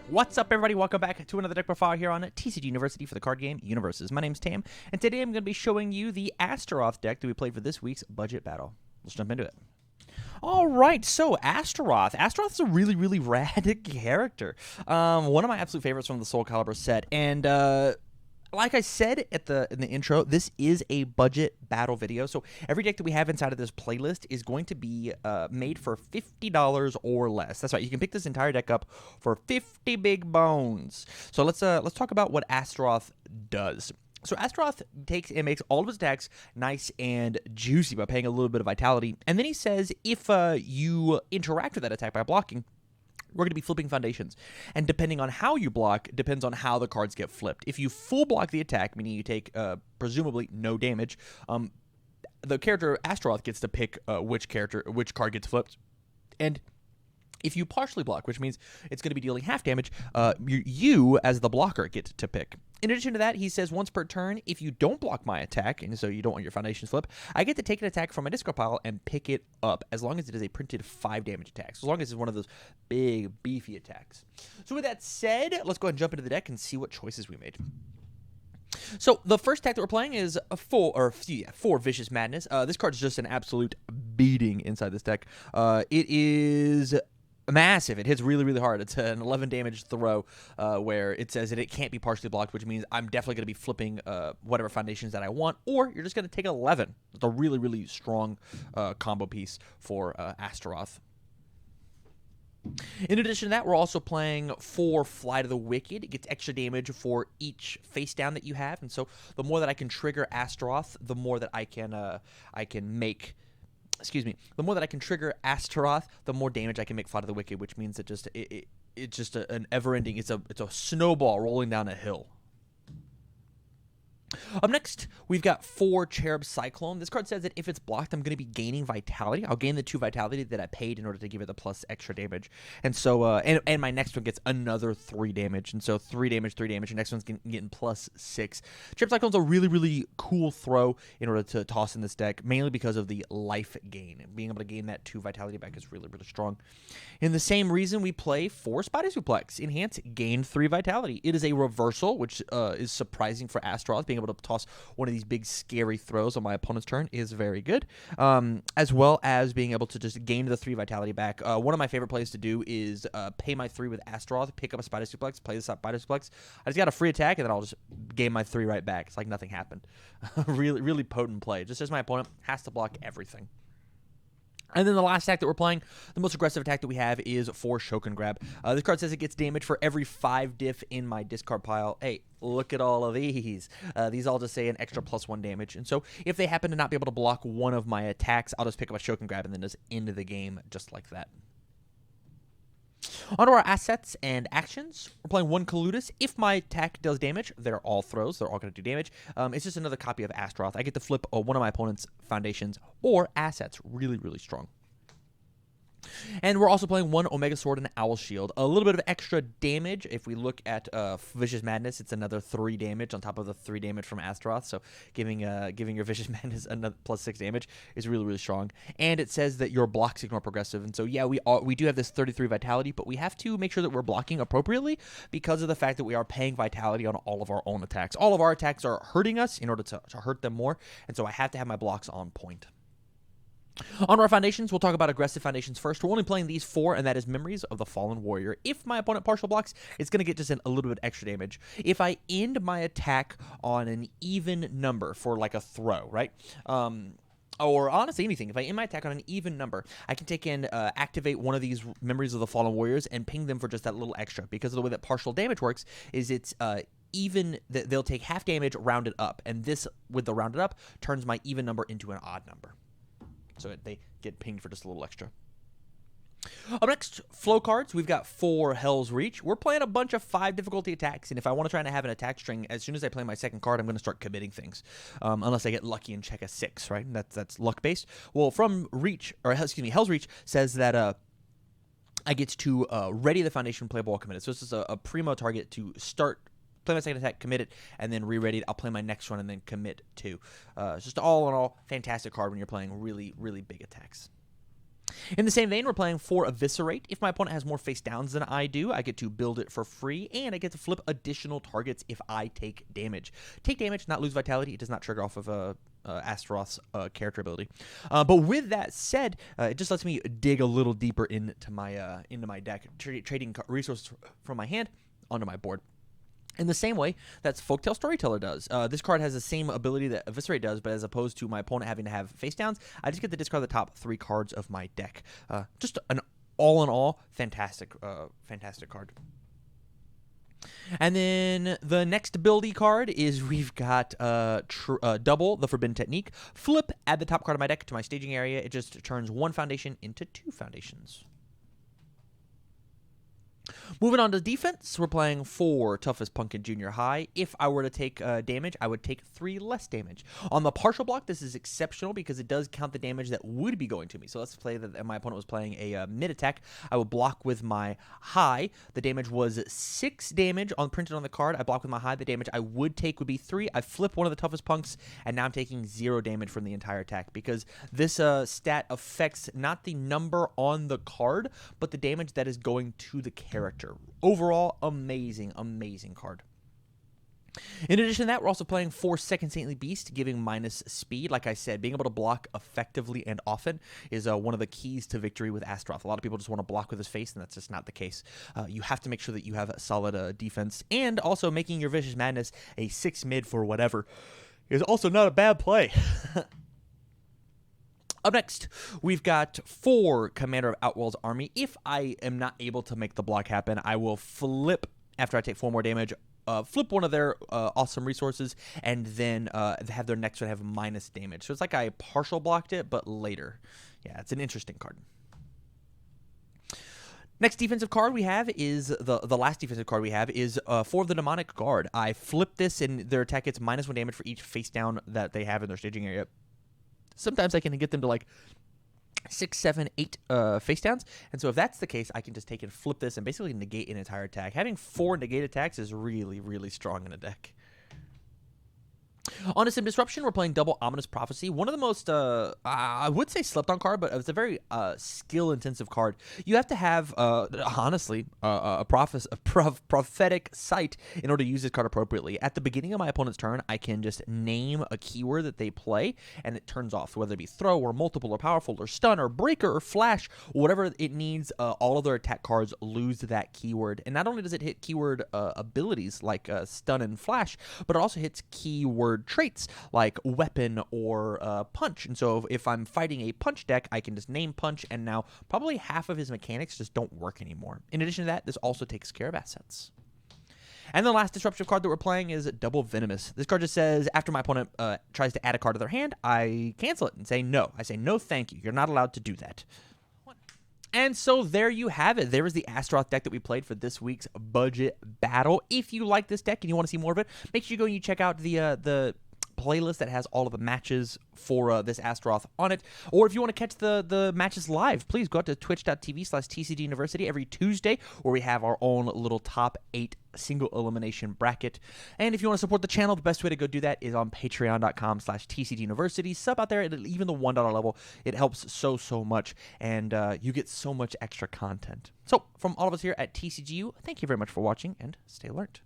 What's up, everybody? Welcome back to another deck profile here on TCGU University for the card game UniVersus. My name's Tam, and today I'm going to be showing you the Astaroth deck that we played for this week's budget battle. Let's jump into it. All right, so Astaroth. Astaroth is a really rad character. One of my absolute favorites from the Soul Calibur set, and like I said in the intro, this is a budget battle video. So every deck that we have inside of this playlist is going to be made for $50 or less. That's right. You can pick this entire deck up for 50 big bones. So let's talk about what Astaroth does. So Astaroth takes and makes all of his attacks nice and juicy by paying a little bit of vitality. And then he says if you interact with that attack by blocking, we're going to be flipping foundations. And depending on how you block, depends on how the cards get flipped. If you full block the attack, meaning you take presumably no damage, the character Astaroth gets to pick which card gets flipped. And if you partially block, which means it's going to be dealing half damage, you as the blocker get to pick. In addition to that, he says once per turn, if you don't block my attack, and so you don't want your foundations flip, I get to take an attack from my discard pile and pick it up, as long as it is a printed 5 damage attack, as long as it's one of those big, beefy attacks. So with that said, let's go ahead and jump into the deck and see what choices we made. So the first attack that we're playing is four Vicious Madness. This card is just an absolute beating inside this deck. It is massive. It hits really hard. It's an 11 damage throw where it says that it can't be partially blocked, which means I'm definitely going to be flipping whatever foundations that I want, or you're just going to take 11. It's a really strong combo piece for Astaroth. In addition to that, we're also playing 4 Fly to the Wicked. It gets extra damage for each face down that you have, and so the more that I can trigger Astaroth, the more that I can make. Excuse me. The more that I can trigger Astaroth, the more damage I can make Fly to the Wicked, which means that it's just an ever-ending. It's a snowball rolling down a hill. Up next, we've got 4 Cherub Cyclone. This card says that if it's blocked, I'm going to be gaining vitality. I'll gain the 2 vitality that I paid in order to give it the plus extra damage. And so, and my next one gets another 3 damage. And so 3 damage. Your next one's getting plus 6. Cherub Cyclone's a really cool throw in order to toss in this deck, mainly because of the life gain. Being able to gain that 2 vitality back is really strong. In the same reason, we play 4 Spider Suplex. Enhance, gain 3 vitality. It is a reversal, which is surprising for Astaroth. Being able to toss one of these big scary throws on my opponent's turn is very good, as well as being able to just gain the 3 vitality back. One of my favorite plays to do is pay my 3 with Astaroth, pick up a Spider Suplex, play the Spider Suplex. I just got a free attack, and then I'll just gain my 3 right back. It's like nothing happened. really potent play. Just as my opponent has to block everything. And then the last attack that we're playing, the most aggressive attack that we have is 4 Shokin Grab. This card says it gets damage for every 5 diff in my discard pile. Hey, look at all of these. These all just say an extra +1 damage. And so if they happen to not be able to block one of my attacks, I'll just pick up a Shokin Grab and then just end the game just like that. On to our assets and actions. We're playing 1 Coludus. If my attack does damage, they're all throws. They're all going to do damage. It's just another copy of Astaroth. I get to flip one of my opponent's foundations or assets. Really strong. And we're also playing 1 Omega Sword and Owl Shield. A little bit of extra damage. If we look at Vicious Madness, it's another 3 damage on top of the 3 damage from Astaroth. So giving your Vicious Madness another plus 6 damage is really strong. And it says that your blocks ignore progressive. And so yeah, we do have this 33 vitality, but we have to make sure that we're blocking appropriately because of the fact that we are paying vitality on all of our own attacks. All of our attacks are hurting us in order to hurt them more. And so I have to have my blocks on point. On our foundations, we'll talk about aggressive foundations first. We're only playing these 4, and that is Memories of the Fallen Warrior. If my opponent partial blocks, it's going to get just a little bit extra damage. If I end my attack on an even number for like a throw, right? Or honestly anything, if I end my attack on an even number, I can take and activate one of these Memories of the Fallen Warriors and ping them for just that little extra. Because of the way that partial damage works is it's even they'll take half damage rounded up, and this with the rounded up turns my even number into an odd number. So they get pinged for just a little extra. Up next, flow cards. We've got 4 Hell's Reach. We're playing a bunch of 5 difficulty attacks, and if I want to try and have an attack string, as soon as I play my second card, I'm going to start committing things, unless I get lucky and check a 6, right? That's luck based. Well, from Hell's Reach says that I get to ready the foundation playable while committed. So this is a primo target to start. Play my second attack, commit it, and then re-ready it. I'll play my next one and then commit 2. It's just all in all, fantastic card when you're playing really big attacks. In the same vein, we're playing 4 Eviscerate. If my opponent has more face downs than I do, I get to build it for free, and I get to flip additional targets if I take damage. Take damage, not lose vitality. It does not trigger off of Astaroth's character ability. But with that said, it just lets me dig a little deeper into my deck, trading resources from my hand onto my board. In the same way that Folktale Storyteller does. This card has the same ability that Eviscerate does, but as opposed to my opponent having to have face downs, I just get to discard the top 3 cards of my deck. Just an all-in-all fantastic card. And then the next buildy card is we've got Double, the Forbidden Technique. Flip, add the top card of my deck to my staging area. It just turns 1 foundation into 2 foundations. Moving on to defense, we're playing 4 Toughest Pumpkin Junior High. If I were to take damage, I would take 3 less damage. On the partial block, this is exceptional because it does count the damage that would be going to me. So let's play that my opponent was playing a mid attack. I would block with my high. The damage was 6 damage printed on the card. I block with my high. The damage I would take would be 3. I flip one of the toughest punks, and now I'm taking 0 damage from the entire attack because this stat affects not the number on the card, but the damage that is going to the character. Overall, amazing card. In addition to that, we're also playing 4 Second Saintly Beast, giving minus speed. Like I said, being able to block effectively and often is one of the keys to victory with Astaroth. A lot of people just want to block with his face, and that's just not the case. You have to make sure that you have a solid defense, and also making your Vicious Madness a 6 mid for whatever is also not a bad play. Up next, we've got 4 Commander of Outworld's Army. If I am not able to make the block happen, I will flip after I take 4 more damage, flip one of their awesome resources, and then have their next one have minus damage. So it's like I partial blocked it, but later. Yeah, it's an interesting card. Next defensive card we have is, the last defensive card we have is for the Demonic Guard. I flip this, and their attack gets -1 damage for each face down that they have in their staging area. Sometimes I can get them to like 6, 7, 8 face downs. And so if that's the case, I can just take and flip this and basically negate an entire attack. Having 4 negate attacks is really strong in a deck. On to Sim Disruption, we're playing Double Ominous Prophecy. One of the most, I would say slept on card, but it's a very skill-intensive card. You have to have, honestly, a prophetic sight in order to use this card appropriately. At the beginning of my opponent's turn, I can just name a keyword that they play, and it turns off. Whether it be throw, or multiple, or powerful, or stun, or breaker, or flash, whatever it needs, all of their attack cards lose that keyword. And not only does it hit keyword abilities like stun and flash, but it also hits keyword traits like weapon or punch. And so if I'm fighting a punch deck, I can just name punch, and now probably half of his mechanics just don't work anymore. In addition to that, this also takes care of assets. And the last disruptive card that we're playing is Double Venomous. This card just says, after my opponent tries to add a card to their hand, I cancel it and say no. I say no thank you. You're not allowed to do that. And so there you have it. There is the Astaroth deck that we played for this week's budget battle. If you like this deck and you want to see more of it, make sure you go and you check out the playlist that has all of the matches for this Astaroth on it. Or if you want to catch the matches live, please go out to twitch.tv/TCGUniversity every Tuesday, where we have our own little top 8 single elimination bracket. And if you want to support the channel, the best way to go do that is on patreon.com/TCGUniversity. Sub out there at even the $1 level. It helps so much, and you get so much extra content. So from all of us here at TCGU, thank you very much for watching, and stay alert.